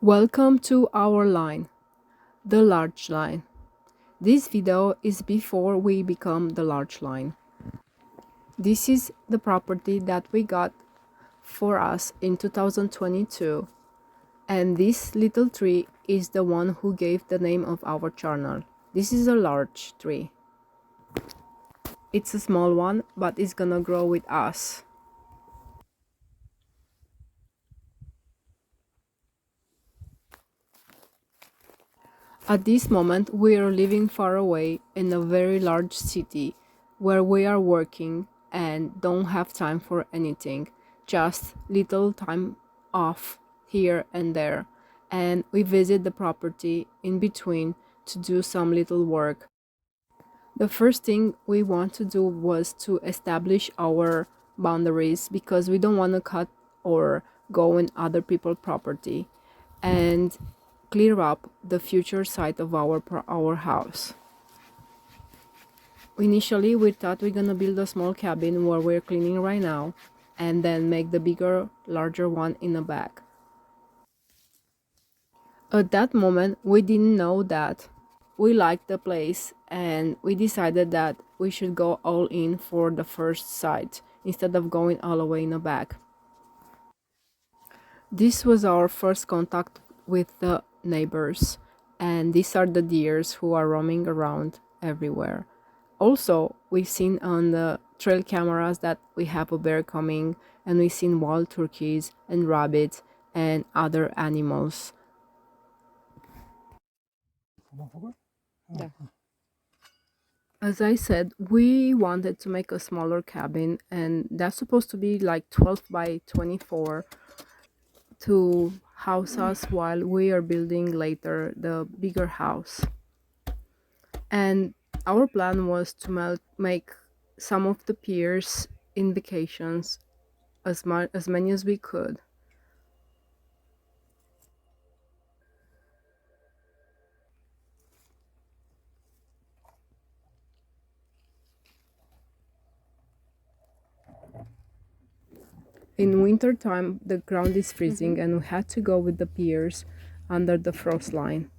Welcome to our line, the large line. This video is before we become the large line. This is the property that we got for us in 2022, and this little tree is the one who gave the name of our channel. This is a large tree. It's a small one, but it's gonna grow with us. At this moment, we are living far away in a very large city where we are working and don't have time for anything, just little time off here and there. And we visit the property in between to do some little work. The first thing we want to do was to establish our boundaries because we don't want to cut or go in other people's property and clear up the future site of our house. Initially, we thought we're gonna build a small cabin where we're cleaning right now and then make the bigger, larger one in the back. At that moment, we didn't know that we liked the place and we decided that we should go all in for the first site instead of going all the way in the back. This was our first contact with the neighbors, and these are the deers who are roaming around everywhere. Also, we've seen on the trail cameras that we have a bear coming, and we've seen wild turkeys and rabbits and other animals. As I said, we wanted to make a smaller cabin, and that's supposed to be like 12 by 24 to house us while we are building later the bigger house. And our plan was to make some of the piers in vacations as many as we could. In winter time, the ground is freezing, and we had to go with the piers under the frost line.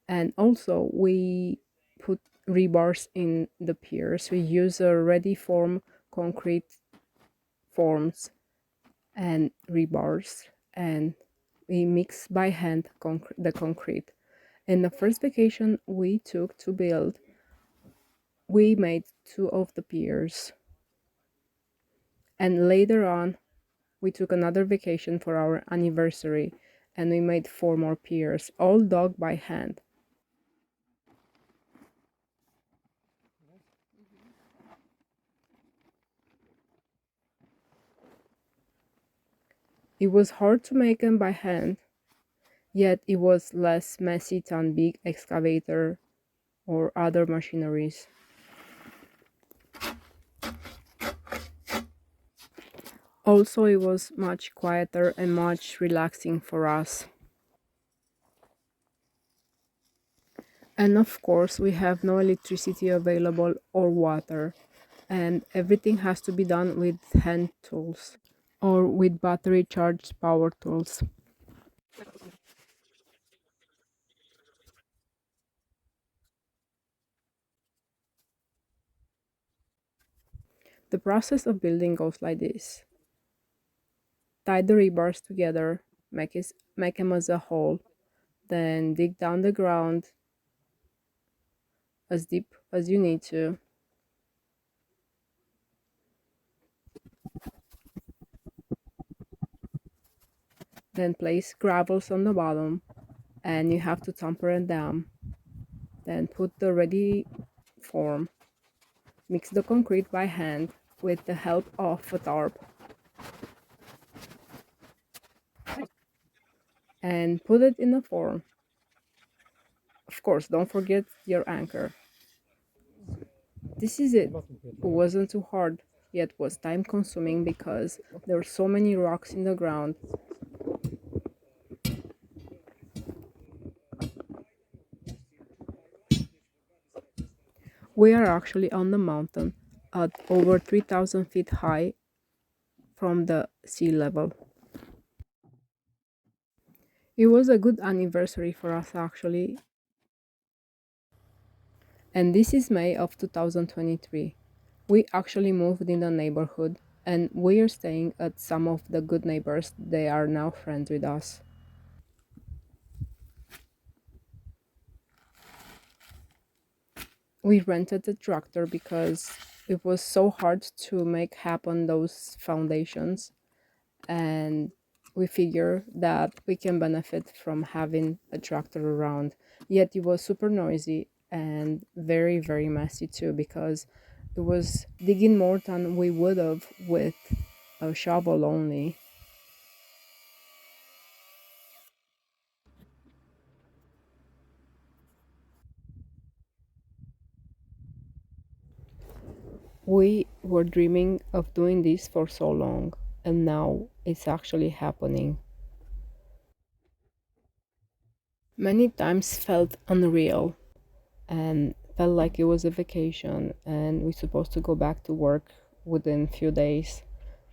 And also, we put rebars in the piers. We use a ready form concrete forms and rebars, and we mix by hand the concrete. In the first vacation we took to build, we made two of the piers, and later on we took another vacation for our anniversary and we made four more piers, all dug by hand. It was hard to make them by hand, yet it was less messy than big excavator or other machineries. Also, it was much quieter and much relaxing for us. And of course, we have no electricity available or water, and everything has to be done with hand tools or with battery charged power tools. The process of building goes like this: tie the rebars together, make them as a hole, then dig down the ground as deep as you need to. Then place gravels on the bottom, and you have to tamper them. Then put the ready form. Mix the concrete by hand with the help of a tarp and put it in a form. Of course, don't forget your anchor. This is it. It wasn't too hard, yet was time consuming because there were so many rocks in the ground. We are actually on the mountain at over 3,000 feet high from the sea level. It was a good anniversary for us actually, and this is May of 2023. We actually moved in the neighborhood and we are staying at some of the good neighbors. They are now friends with us. We rented a tractor because it was so hard to make happen those foundations, and we figure that we can benefit from having a tractor around. Yet it was super noisy and very, very messy too, because it was digging more than we would have with a shovel only. We were dreaming of doing this for so long, and now it's actually happening. Many times felt unreal and felt like it was a vacation and we're supposed to go back to work within few days,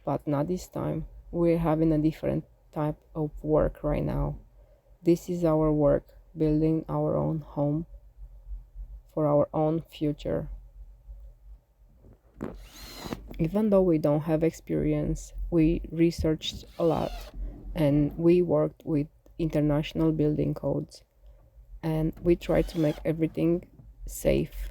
but not this time. We're having a different type of work right now. This is our work, building our own home for our own future. Even though we don't have experience, we researched a lot and we worked with international building codes and we tried to make everything safe.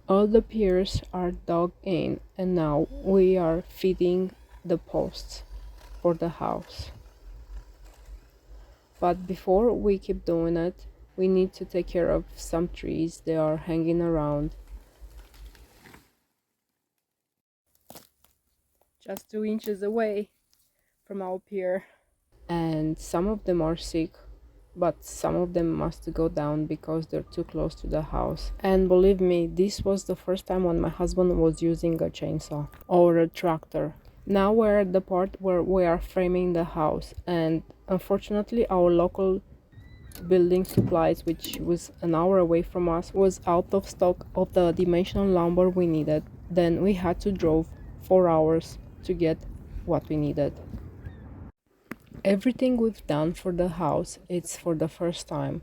All the piers are dug in and now we are feeding the posts for the house. But before we keep doing it, we need to take care of some trees that are hanging around just 2 inches away from our pier. And some of them are sick, but some of them must go down because they're too close to the house. And believe me, this was the first time when my husband was using a chainsaw or a tractor. Now we're at the part where we are framing the house, and unfortunately our local building supplies, which was an hour away from us, was out of stock of the dimensional lumber we needed. Then we had to drove 4 hours to get what we needed. Everything we've done for the house, it's for the first time,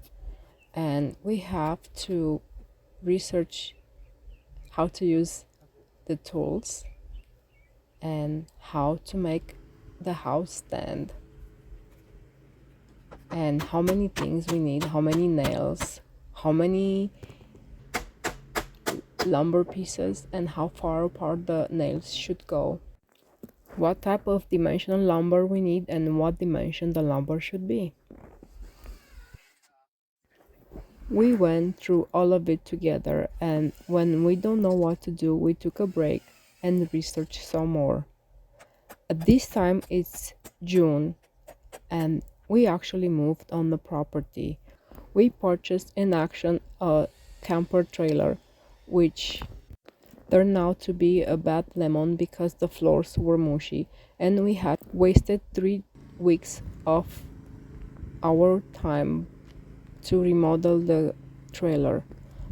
and we have to research how to use the tools and how to make the house stand and how many things we need, how many nails, how many lumber pieces, and how far apart the nails should go, what type of dimensional lumber we need, and what dimension the lumber should be. We went through all of it together, and when we don't know what to do, we took a break and researched some more. At this time, it's June, and we actually moved on the property. We purchased in action a camper trailer, which turned out to be a bad lemon because the floors were mushy, and we had wasted 3 weeks of our time to remodel the trailer.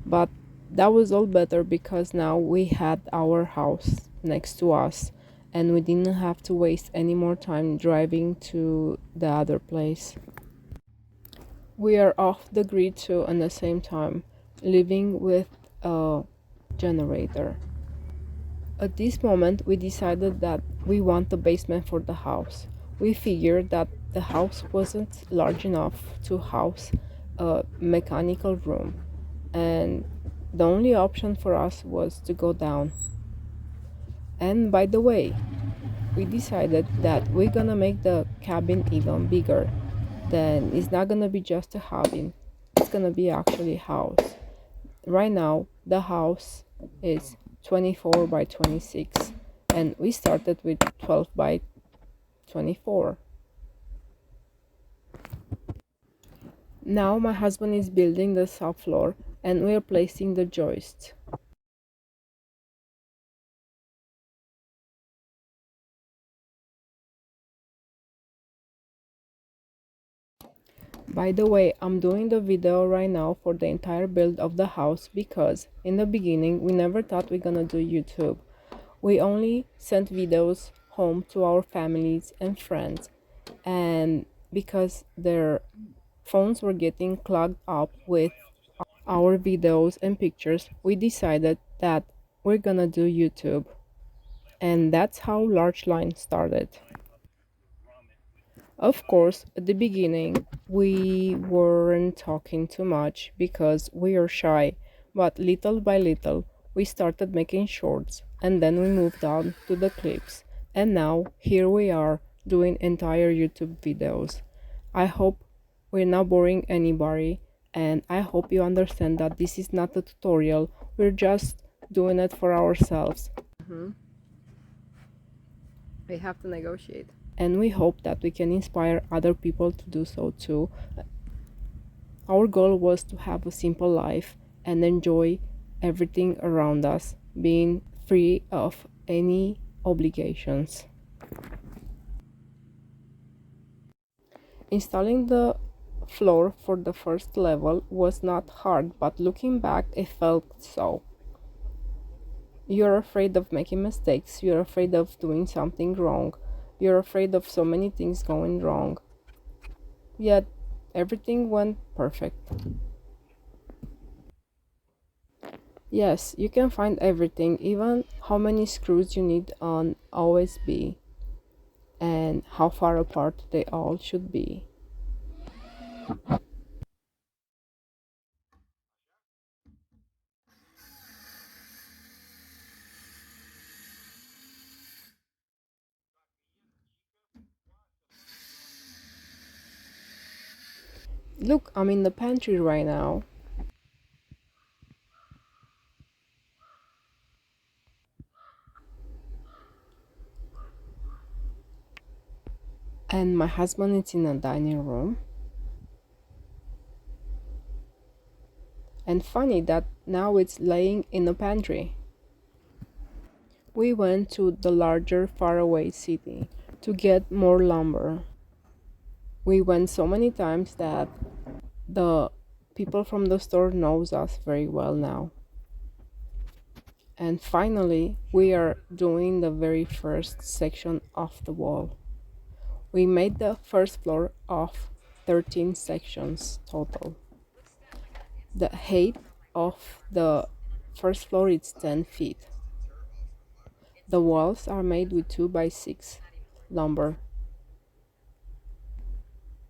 But that was all better because now we had our house next to us and we didn't have to waste any more time driving to the other place. We are off the grid too at the same time, living with a generator. At this moment, we decided that we want the basement for the house. We figured that the house wasn't large enough to house a mechanical room, and the only option for us was to go down. And by the way, we decided that we're gonna make the cabin even bigger. Then it's not gonna be just a cabin, it's gonna be actually a house. Right now, the house is 24 by 26, and we started with 12 by 24. Now, my husband is building the subfloor, and we are placing the joists. By the way, I'm doing the video right now for the entire build of the house because in the beginning we never thought we're gonna do YouTube. We only sent videos home to our families and friends. And because their phones were getting clogged up with our videos and pictures, we decided that we're gonna do YouTube. And that's how Large Line started. Of course, at the beginning, we weren't talking too much because we are shy, but little by little, we started making shorts and then we moved on to the clips. And now, here we are doing entire YouTube videos. I hope we're not boring anybody, and I hope you understand that this is not a tutorial, we're just doing it for ourselves. We have to negotiate. And we hope that we can inspire other people to do so too. Our goal was to have a simple life and enjoy everything around us, being free of any obligations. Installing the floor for the first level was not hard, but looking back, it felt so. You're afraid of making mistakes, you're afraid of doing something wrong, you're afraid of so many things going wrong. Yet, everything went perfect. Yes, you can find everything, even how many screws you need on OSB and how far apart they all should be. Look, I'm in the pantry right now, and my husband is in the dining room. And funny that now it's laying in the pantry. We went to the larger, faraway city to get more lumber. We went so many times that the people from the store knows us very well now. And finally, we are doing the very first section of the wall. We made the first floor of 13 sections total. The height of the first floor is 10 feet. The walls are made with 2x6 lumber.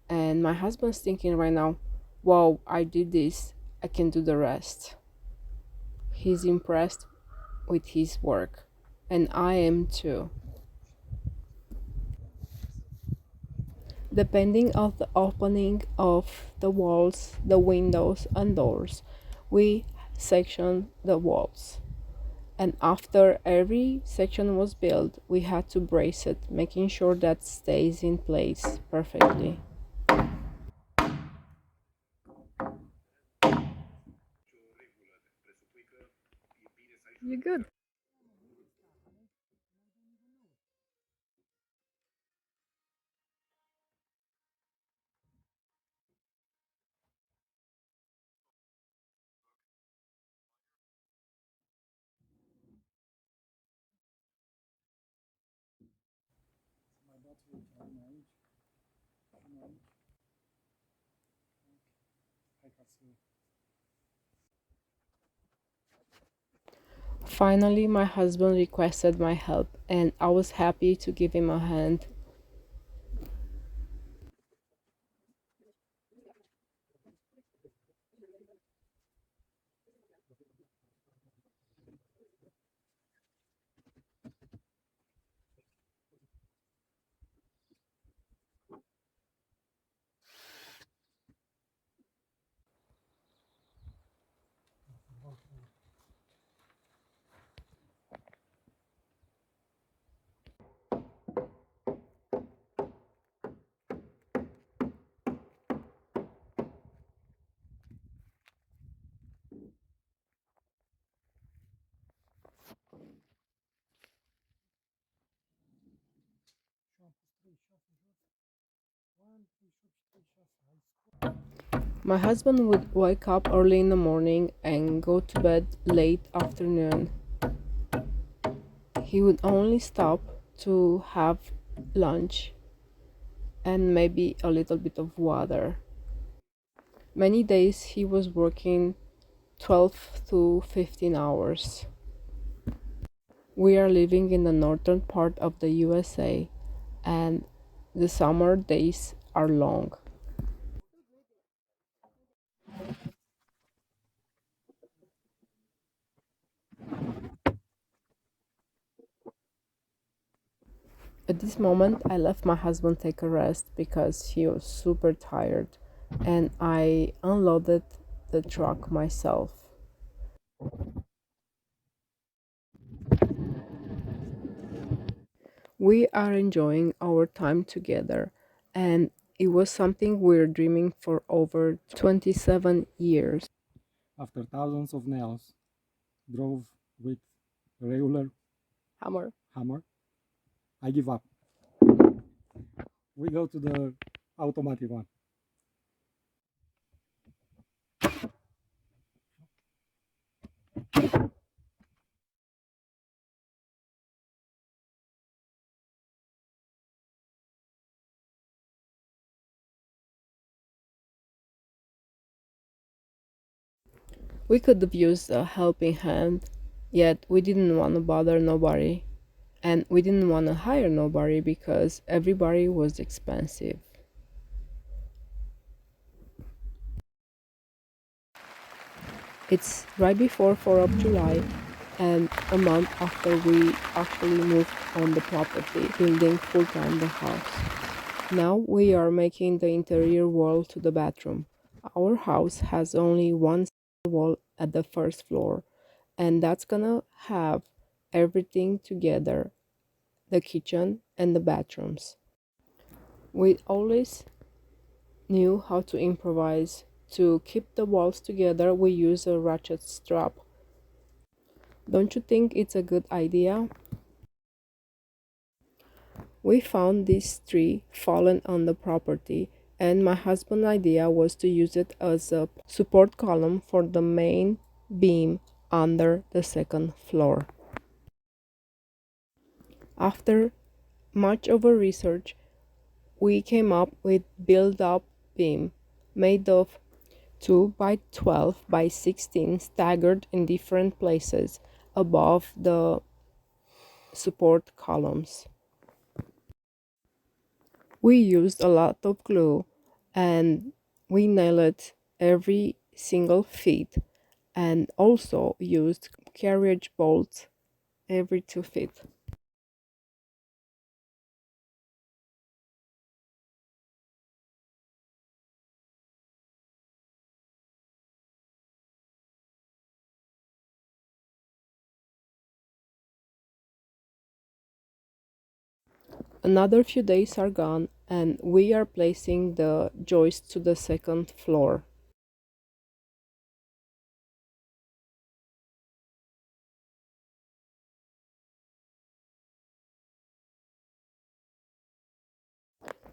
And my husband's thinking right now, wow, I did this, I can do the rest. He's impressed with his work, and I am too. Depending on the opening of the walls, the windows and doors, we section the walls. And after every section was built, we had to brace it, making sure that stays in place perfectly. You're good. Finally, my husband requested my help, and I was happy to give him a hand. My husband would wake up early in the morning and go to bed late afternoon. He would only stop to have lunch and maybe a little bit of water. Many days he was working 12 to 15 hours. We are living in the northern part of the USA and the summer days are long. At this moment, I left my husband take a rest because he was super tired and I unloaded the truck myself. We are enjoying our time together and it was something we're dreaming for over 27 years. After thousands of nails drove with a regular Hammer. hammer, I give up. We go to the automatic one. We could have used a helping hand, yet we didn't want to bother nobody. And we didn't want to hire nobody because everybody was expensive. It's right before 4th of July and a month after we actually moved on the property, building full-time the house. Now we are making the interior wall to the bathroom. Our house has only one wall at the first floor, and that's gonna have everything together, the kitchen and the bathrooms. We always knew how to improvise. To keep the walls together, we use a ratchet strap. Don't you think it's a good idea? We found this tree fallen on the property, and my husband's idea was to use it as a support column for the main beam under the second floor. After much of a research, we came up with build-up beam made of 2 by 12 by 16 staggered in different places above the support columns. We used a lot of glue and we nailed every single feet and also used carriage bolts every 2 feet. Another few days are gone and we are placing the joist to the second floor.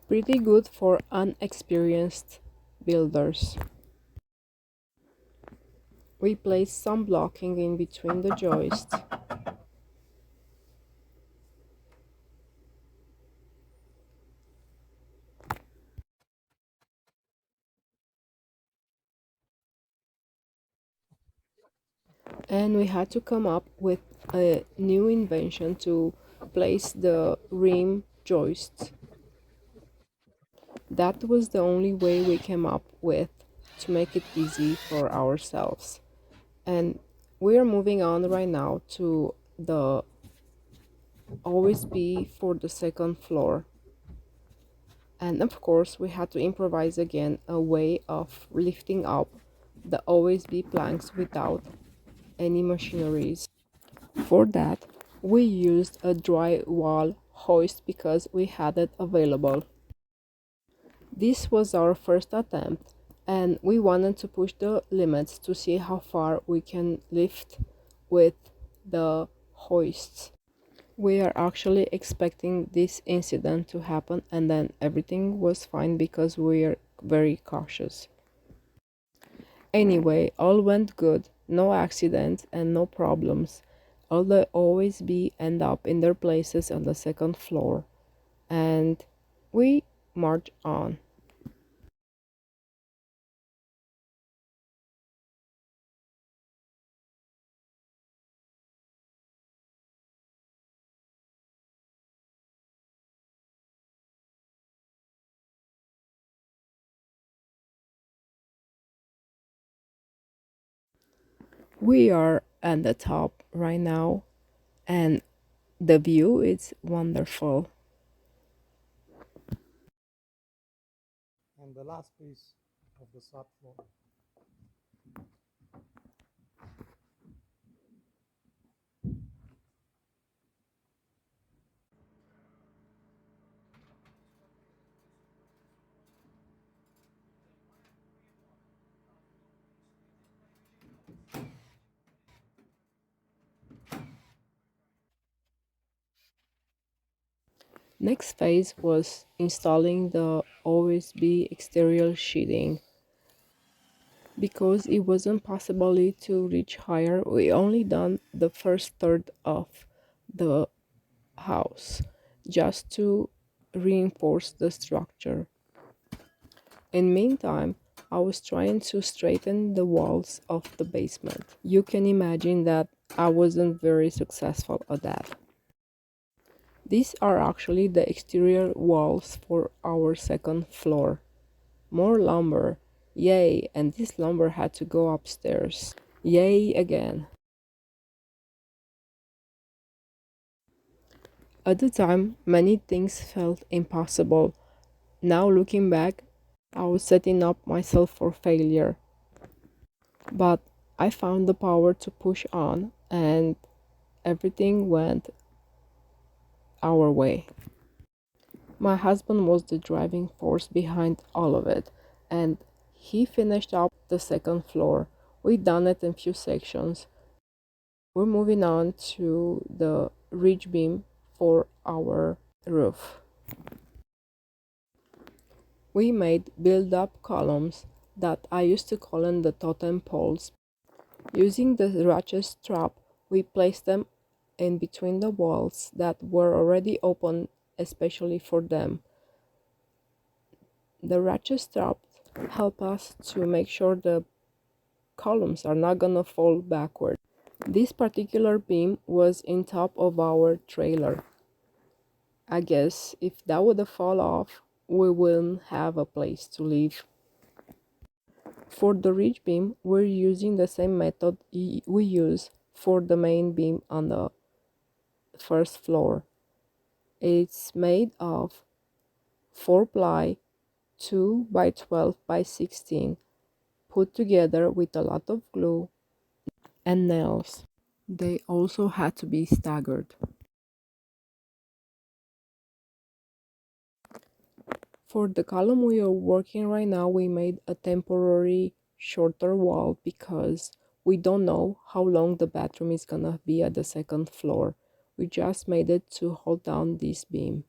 Pretty good for unexperienced builders. We placed some blocking in between the joists and we had to come up with a new invention to place the rim joists. That was the only way we came up with to make it easy for ourselves. And we are moving on right now to the OSB for the second floor. And of course, we had to improvise again a way of lifting up the OSB planks without any machineries. For that, we used a drywall hoist because we had it available. This was our first attempt, and we wanted to push the limits to see how far we can lift with the hoists. We are actually expecting this incident to happen, and then everything was fine because we are very cautious. Anyway, all went good, no accidents and no problems. All the OSB end up in their places on the second floor, and we march on. We are at the top right now, and the view is wonderful. And the last piece of the subfloor. Next phase was installing the OSB exterior sheeting. Because it wasn't possible to reach higher, we only done the first third of the house just to reinforce the structure. In meantime, I was trying to straighten the walls of the basement. You can imagine that I wasn't very successful at that. These are actually the exterior walls for our second floor. More lumber. Yay, and this lumber had to go upstairs. Yay again. At the time, many things felt impossible. Now looking back, I was setting up myself for failure. But I found the power to push on, and everything went our way. My husband was the driving force behind all of it, and he finished up the second floor. We done it in few sections. We're moving on to the ridge beam for our roof. We made build-up columns that I used to call them the totem poles. Using the ratchet strap, we placed them in between the walls that were already open, especially for them. The ratchet strap help us to make sure the columns are not gonna fall backward. This particular beam was in top of our trailer. I guess if that would have fall off, we wouldn't have a place to live. For the ridge beam, we're using the same method we use for the main beam on the first floor. It's made of 4 ply 2 by 12 by 16 put together with a lot of glue and nails. They also had to be staggered. For the column we are working right now, we made a temporary shorter wall because we don't know how long the bathroom is gonna be at the second floor. We just made it to hold down this beam.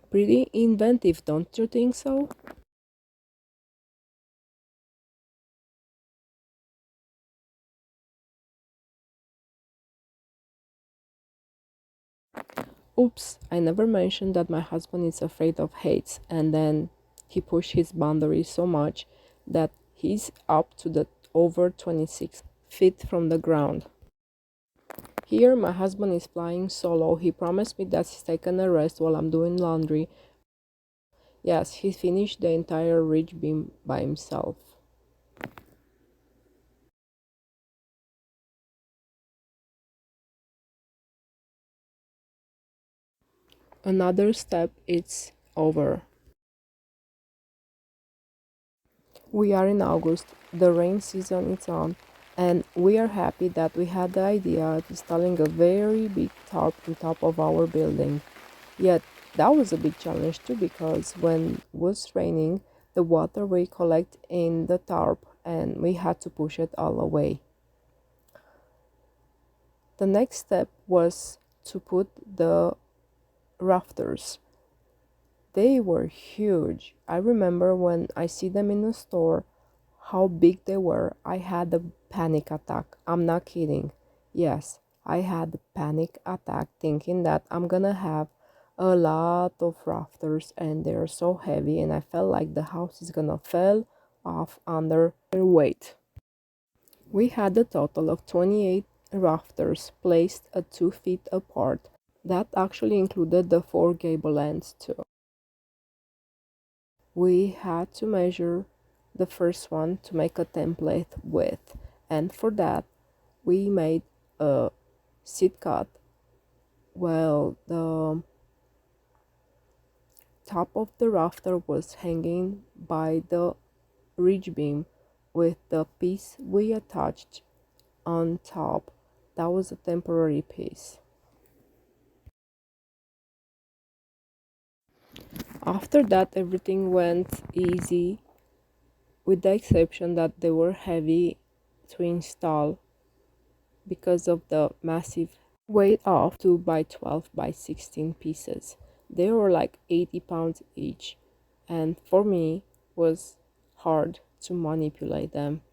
Pretty inventive, don't you think so? Oops, I never mentioned that my husband is afraid of heights, and then he pushed his boundaries so much that he's up to the over 26 feet from the ground. Here, my husband is flying solo. He promised me that he's taking a rest while I'm doing laundry. Yes, he finished the entire ridge beam by himself. Another step is over. We are in August, the rain season is on, and we are happy that we had the idea of installing a very big tarp on top of our building. Yet, that was a big challenge too because when it was raining, the water will collect in the tarp and we had to push it all away. The next step was to put the rafters. They were huge. I remember when I see them in the store, how big they were. I had a panic attack. I'm not kidding. Yes, I had a panic attack thinking that I'm gonna have a lot of rafters and they're so heavy and I felt like the house is gonna fall off under their weight. We had a total of 28 rafters placed at 2 feet apart. That actually included the four gable ends too. We had to measure the first one to make a template with, and for that we made a seat cut. Well, the top of the rafter was hanging by the ridge beam with the piece we attached on top. That was a temporary piece. After that, everything went easy, with the exception that they were heavy to install because of the massive weight of 2 by 12 by 16 pieces. They were like 80 pounds each, and for me was hard to manipulate them.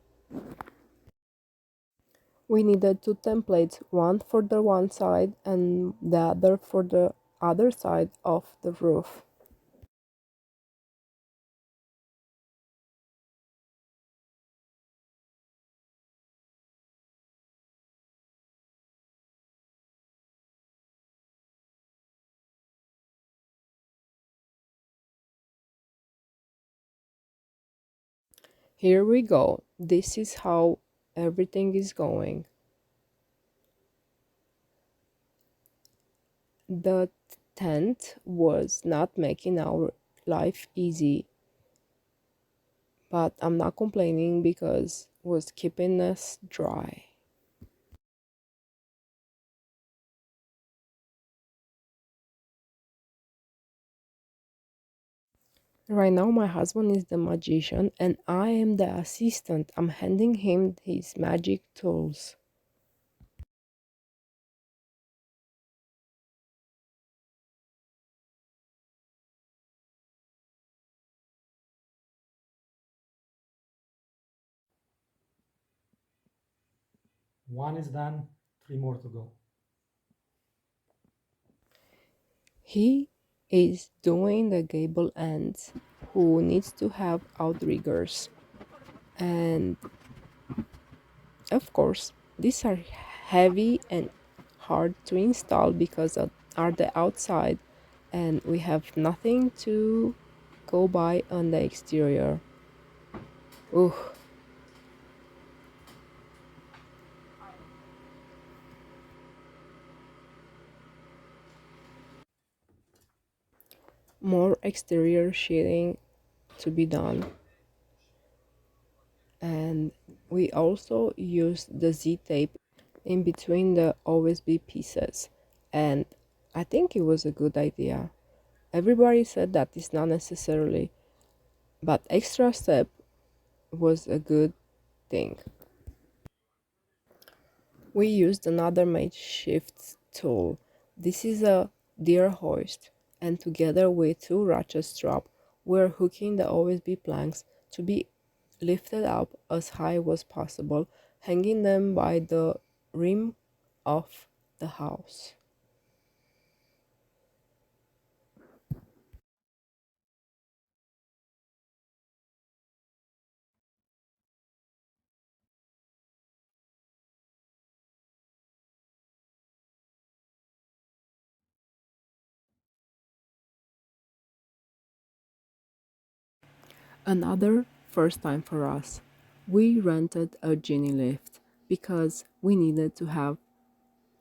We needed two templates, one for the one side and the other for the other side of the roof. Here we go. This is how everything is going. The tent was not making our life easy, but I'm not complaining because it was keeping us dry. Right now, my husband is the magician and I am the assistant. I'm handing him his magic tools. One is done, three more to go. He is doing the gable ends, who needs to have outriggers. And of course, these are heavy and hard to install because are the outside and we have nothing to go by on the exterior. Ooh, more exterior sheeting to be done. And we also used the Z tape in between the OSB pieces. And I think it was a good idea. Everybody said that it's not necessarily, but extra step was a good thing. We used another makeshift tool. This is a deer hoist, and together with two ratchet straps, we're hooking the OSB planks to be lifted up as high as possible, hanging them by the rim of the house. Another first time for us. We rented a genie lift because we needed to have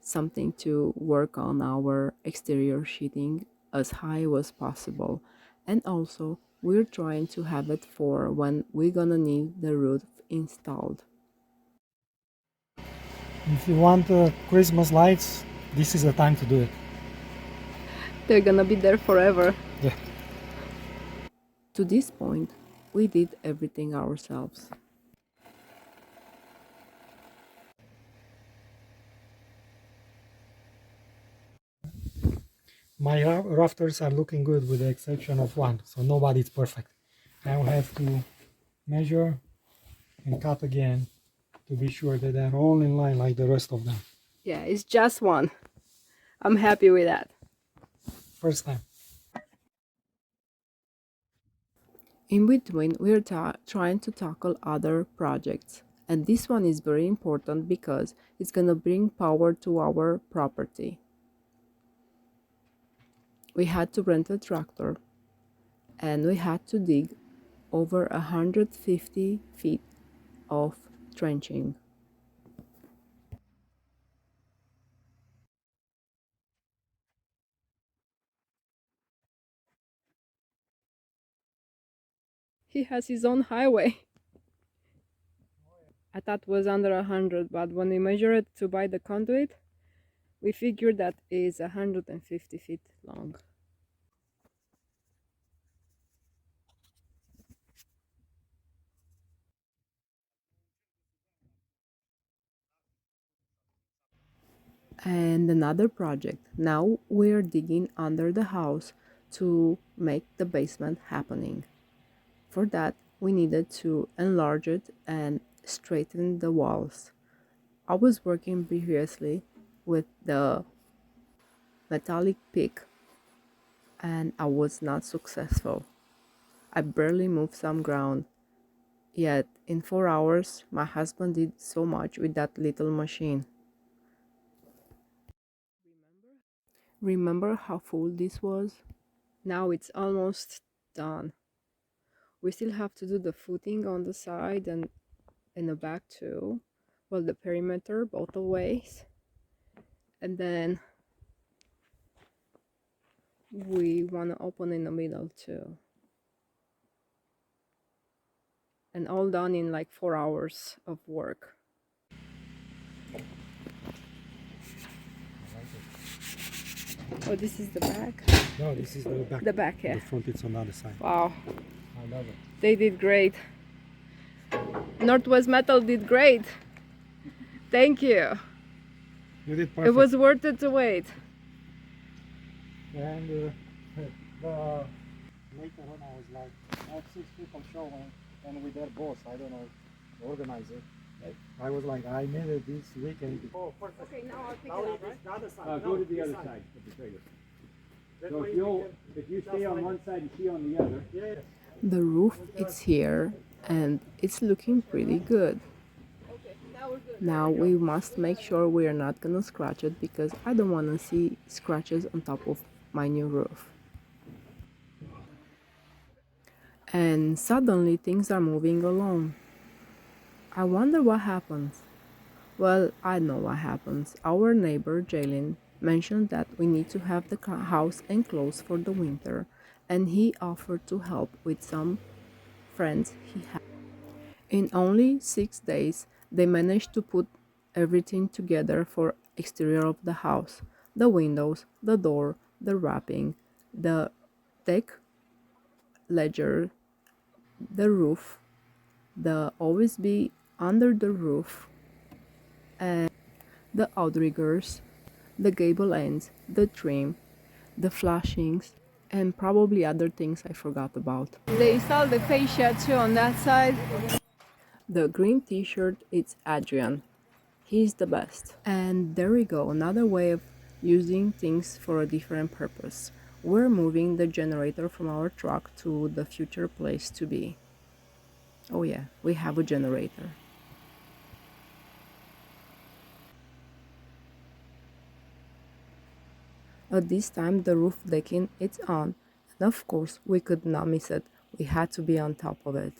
something to work on our exterior sheeting as high as possible. And also, we're trying to have it for when we're gonna need the roof installed. If you want Christmas lights, this is the time to do it. They're gonna be there forever. Yeah. To this point, we did everything ourselves. My rafters are looking good with the exception of one, so nobody's perfect. I will have to measure and cut again to be sure that they're all in line like the rest of them. Yeah, it's just one. I'm happy with that. First time. In between, we're trying to tackle other projects. And this one is very important because it's gonna bring power to our property. We had to rent a tractor and we had to dig over 150 feet of trenching. He has his own highway. I thought it was under 100, but when we measured it to buy the conduit, we figured that is 150 feet long. And another project. Now we're digging under the house to make the basement happening. For that, we needed to enlarge it and straighten the walls. I was working previously with the metallic pick and I was not successful. I barely moved some ground. Yet, in 4 hours, my husband did so much with that little machine. Remember how full this was? Now it's almost done. We still have to do the footing on the side and in the back too. Well, the perimeter both ways. And then we want to open in the middle too. And all done in like 4 hours of work. Oh, this is the back? No, this is the back. The back, yeah. The front is on the other side. Wow. I love it. They did great. Northwest Metal did great. Thank you. You did perfect. It was worth it to wait. And later on, I was like, I have 6 people showing, and with their boss, I don't know, the organizer. I was like, I made it this weekend. Oh, perfect. Okay, now I'll pick it up, right? The other side. Go to the other side of the trailer. So if you stay on one side and she on the other. Yeah. The roof is here and it's looking pretty good. Okay, now we're good. Now we must make sure we are not gonna scratch it because I don't wanna see scratches on top of my new roof. And suddenly things are moving along. I wonder what happens. Well, I know what happens. Our neighbor, Jalen, mentioned that we need to have the house enclosed for the winter, and he offered to help with some friends he had. In only 6 days, they managed to put everything together for exterior of the house. The windows, the door, the wrapping, the deck ledger, the roof, the OSB under the roof, and the outriggers, the gable ends, the trim, the flashings, and probably other things I forgot about. They installed the fascia too on that side. The green t-shirt, it's Adrian. He's the best. And there we go, another way of using things for a different purpose. We're moving the generator from our truck to the future place to be. Oh yeah, we have a generator. At this time, the roof decking it's on, and of course, we could not miss it. We had to be on top of it.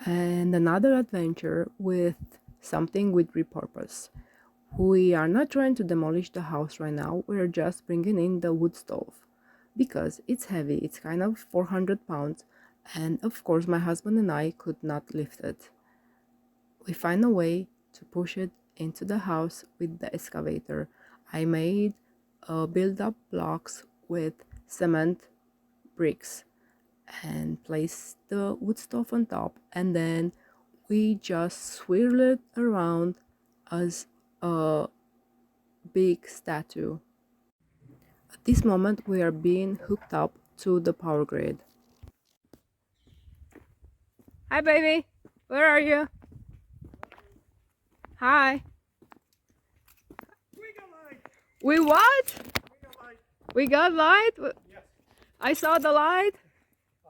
And another adventure with something with repurpose. We are not trying to demolish the house right now, we're just bringing in the wood stove because it's heavy, it's kind of 400 pounds, and of course, my husband and I could not lift it. We find a way to push it into the house with the excavator. I made build up blocks with cement bricks and place the wood stove on top, and then we just swirl it around as a big statue. At this moment, we are being hooked up to the power grid. Hi, baby. Where are you? Hi. We got light. We what? We got light. We got light? Yes, I saw the light.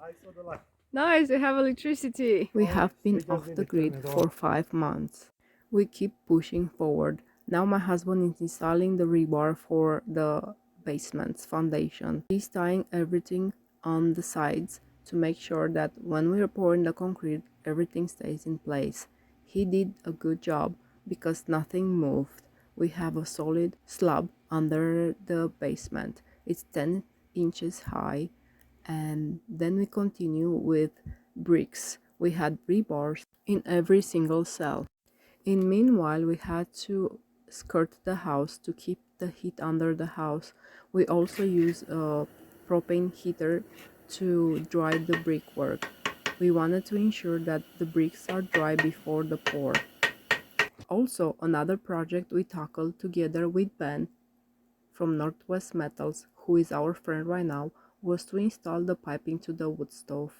I saw the light. Nice, we have electricity. We Oh, have yes, been we just off need the to turn grid it for off. 5 months. We keep pushing forward. Now my husband is installing the rebar for the basement's foundation. He's tying everything on the sides to make sure that when we are pouring the concrete, everything stays in place. He did a good job because nothing moved. We have a solid slab under the basement. It's 10 inches high, and then we continue with bricks. We had rebars in every single cell. In meanwhile, we had to skirt the house to keep the heat under the house. We also use a propane heater to dry the brickwork. We wanted to ensure that the bricks are dry before the pour. Also, another project we tackled together with Ben from Northwest Metals, who is our friend right now, was to install the piping to the wood stove.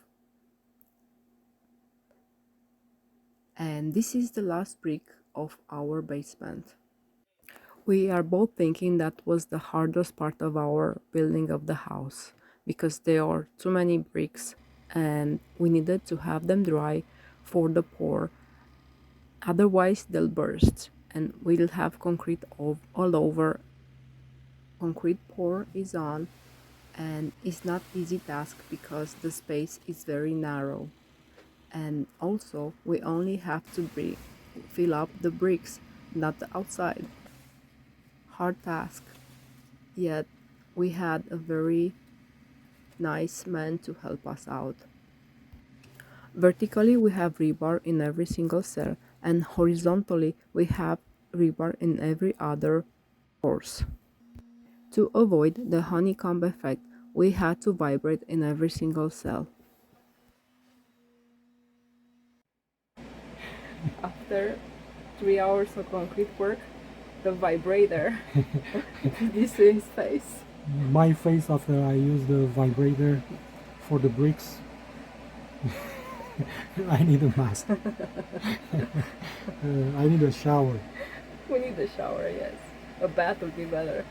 And this is the last brick of our basement. We are both thinking that was the hardest part of our building of the house because there are too many bricks and we needed to have them dry for the pour. Otherwise, they'll burst and we'll have concrete all over. Concrete pour is on, and it's not easy task because the space is very narrow. And also, we only have to fill up the bricks, not the outside. Hard task. Yet, we had a very nice man to help us out. Vertically, we have rebar in every single cell, and horizontally, we have rebar in every other course. To avoid the honeycomb effect, we had to vibrate in every single cell. After 3 hours of concrete work, the vibrator did you see his face? My face after I use the vibrator for the bricks. I need a mask. I need a shower. We need a shower, yes. A bath would be better.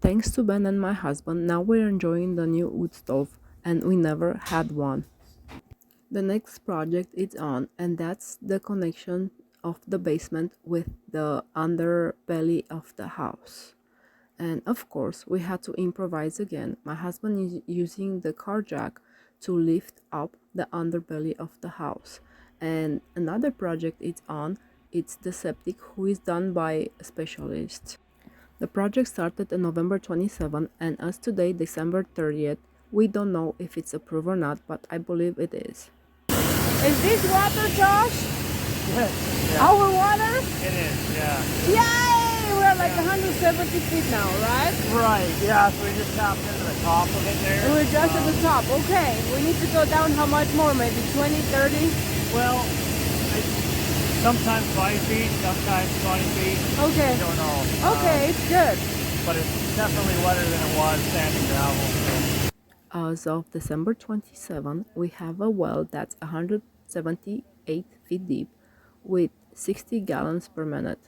Thanks to Ben and my husband, now we're enjoying the new wood stove, and we never had one. The next project is on, and that's the connection of the basement with the underbelly of the house. And of course, we had to improvise again. My husband is using the car jack to lift up the underbelly of the house. And another project is on. It's the septic, who is done by a specialist. The project started on November 27 and as today, December 30th, we don't know if it's approved or not, but I believe it is. Is this water, Josh? Yes. Yeah. Our water? It is, yeah. Yay! We're like 170 feet now, right? Right, yeah, so we just tapped into the top of it there. We're just at the top. Okay, we need to go down how much more? Maybe 20, 30? Well, sometimes 5 feet, sometimes 20 feet. Okay. I don't know. Okay, it's good. But it's definitely wetter than it was sand and gravel. So. As of December 27, we have a well that's 178 feet deep with 60 gallons per minute.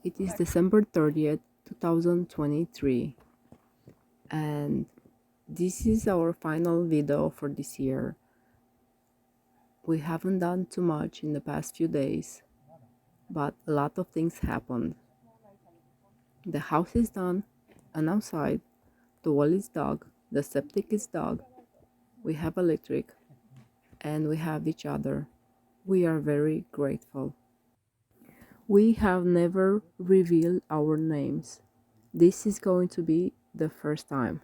It is December 30th, 2023, and this is our final video for this year. We haven't done too much in the past few days, but a lot of things happened. The house is done, and outside, the wall is dug, the septic is dug, we have electric, and we have each other. We are very grateful. We have never revealed our names. This is going to be the first time.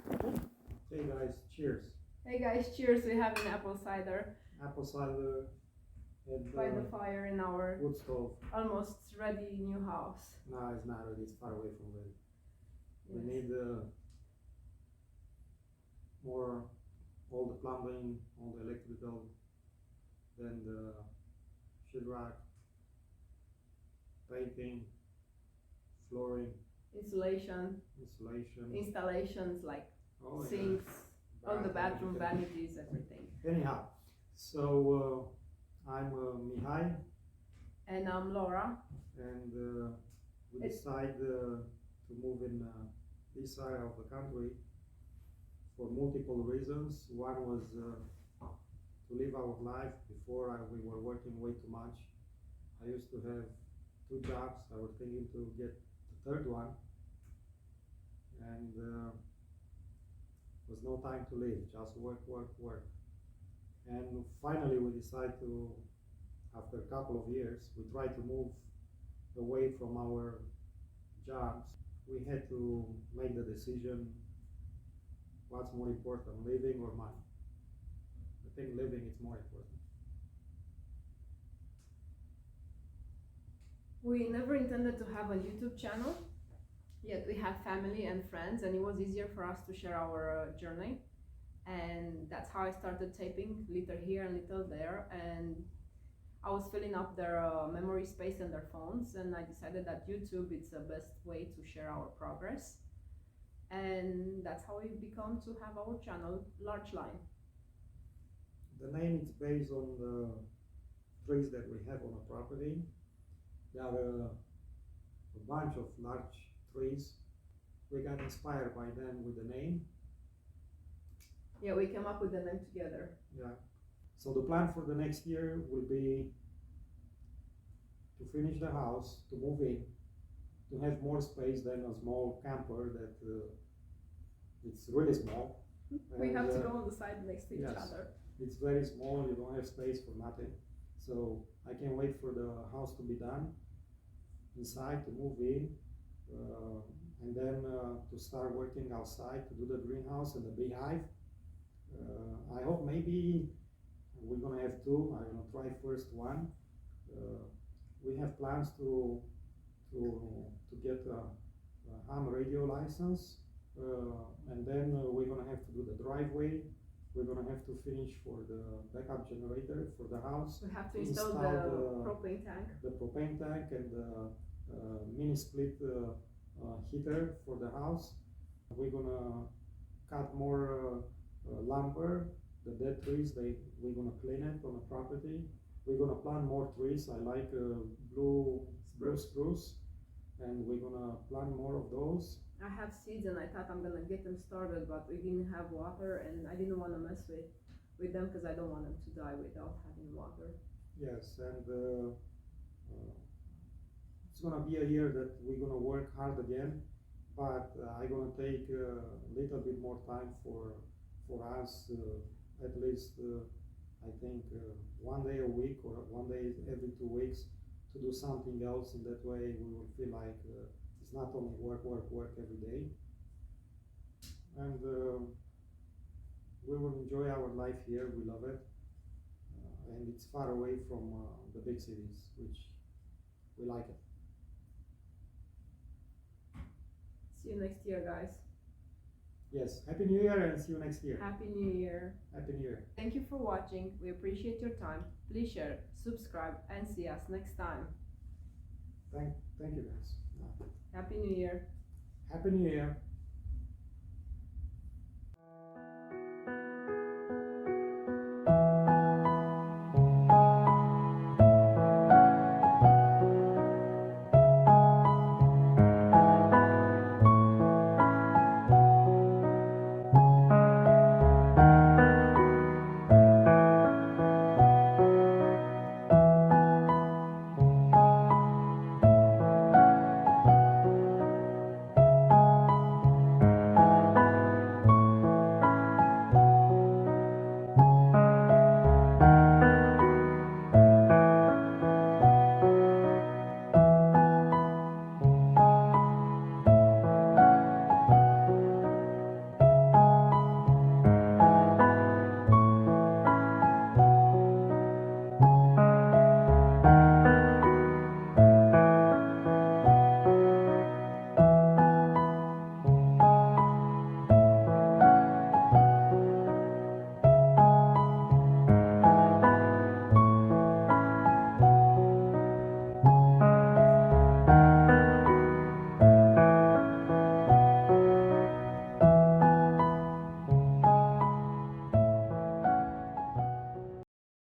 Hey guys, cheers. Hey guys, cheers. We have an apple cider Apple cider and by the fire in our wood stove. almost ready new house. No, it's not ready. It's far away from ready. We Yes. need more, all the plumbing, all the electrical, then the sheetrock, painting, flooring, Insulation, insulation. installations like Oh, yeah. sinks, all the bathroom everything. vanities, everything. Anyhow, so I'm Mihai, And I'm Laura. and we decided to move in this area of the country for multiple reasons. One was to live our life before we were working way too much. I used to have 2 jobs. I was thinking to get the 3rd one, and was no time to live, just work, work, work. And finally we decided to, after a couple of years, we tried to move away from our jobs. We had to make the decision, what's more important, living or money? I think living is more important. We never intended to have a YouTube channel, yet we have family and friends, and it was easier for us to share our journey. And that's how I started taping, little here and little there. And I was filling up their memory space in their phones, and I decided that YouTube is the best way to share our progress. And that's how we become to have our channel, Large Line. The name is based on the trees that we have on the property. There are a bunch of large trees. We got inspired by them with the name. Yeah, we came up with the name together. Yeah. So the plan for the next year will be to finish the house, to move in, to have more space than a small camper that it's really small. We And, have to go on the side next to each yes. other. It's very small, you don't have space for nothing. So I can't wait for the house to be done, inside, to move in, and then to start working outside, to do the greenhouse and the beehive. I hope maybe we're gonna have 2. I'm gonna try first one. We have plans to get a ham radio license, and then we're gonna have to do the driveway. We're gonna have to finish for the backup generator for the house. We have to install the propane tank. The propane tank and the mini split heater for the house. We're gonna cut more lumber, the dead trees. We're gonna clean it on the property. We're gonna plant more trees. I like blue spruce, and we're gonna plant more of those. I have seeds and I thought I'm gonna get them started, but we didn't have water, and I didn't want to mess with them because I don't want them to die without having water. Yes, and it's gonna be a year that we're gonna work hard again, but I'm gonna take a little bit more time for us, at least I think 1 day a week or 1 day every 2 weeks to do something else. In that way we will feel like it's not only work every day, and we will enjoy our life here. We love it, and it's far away from the big cities, which we like it. See you next year, guys. Yes, Happy New Year and see you next year. Happy New Year. Happy New Year. Thank you for watching. We appreciate your time. Please share, subscribe, and see us next time. Thank you guys. Happy New Year. Happy New Year.